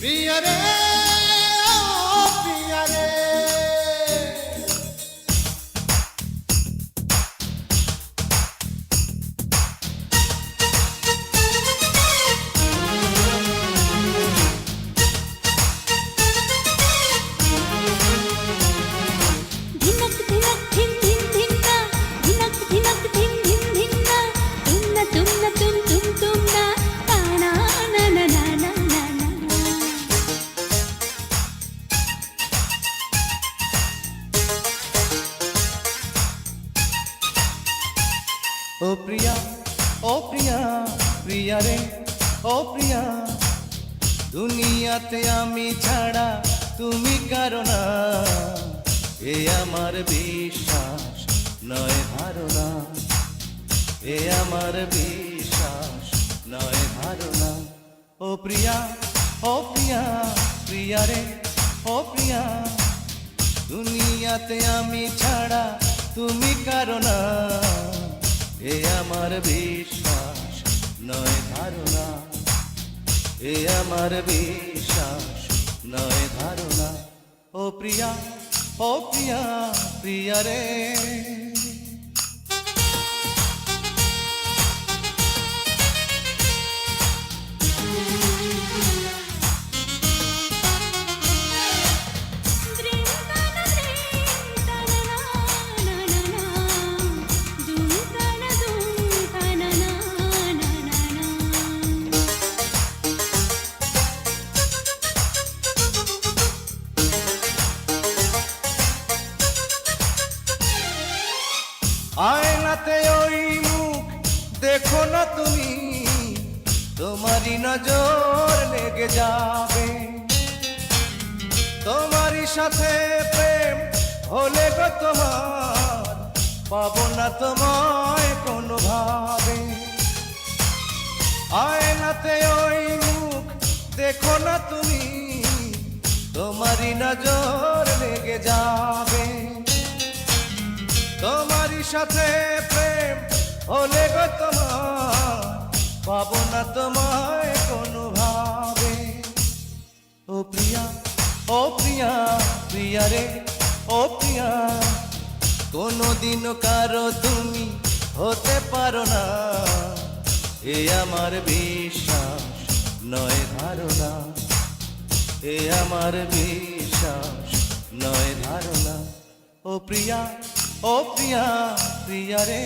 প্রিয়া রে, ও প্রিয়া রে, ধিনক ধিনক ধিন ধিন ধিন্না, ধিনক ধিনক ধিন ধিন ধিন্না, তুমনা তুমনা তুম তুম তুমনা, না না না না না না না। ও প্রিয়া, ও প্রিয়া, প্রিয়া রে, ও প্রিয়া, দুনিয়াতে আমি ছাড়া তুমি কারো না, এ আমার বিশ্বাস নয় ধারণা, এ আমার বিশ্বাস নয় ধারণা। ও প্রিয়া, ও প্রিয়া, প্রিয়া রে, ও প্রিয়া, দুনিয়াতে আমি ছাড়া তুমি কারো না, এ আমার বিশ্বাস নয় ধারণা, এ আমার বিশ্বাস নয় ধারণা। ও প্রিয়া, ও প্রিয়া, প্রিয়া রে, দৃঙ্গানা দৃঙ্গানা না না না, দুঙ্গানা দুঙ্গানা না না না না। আয়নাতে ওই মুখ দেখো না তুমি, তোমারই নজর লেগে যাবে, তোমারই সাথে প্রেম হলে গো তোমার, পাবো না তোমায় কোনো ভাবে। আয়নাতে ওই মুখ দেখো না তুমি, তোমারই নজর লেগে যাবে, তোমারই সাথে প্রেম হলে গো তোমার, পাবো না তোমায় কোনো ভাবে। ও প্রিয়া, ও প্রিয়া, প্রিয়া রে, ও প্রিয়া, কোনোদিনও কারো তুমি হতে পারো না, এ আমার বিশ্বাস নয় ধারণা, এ আমার বিশ্বাস নয় ধারণা। ও প্রিয়া, ও প্রিয়া, প্রিয়া রে।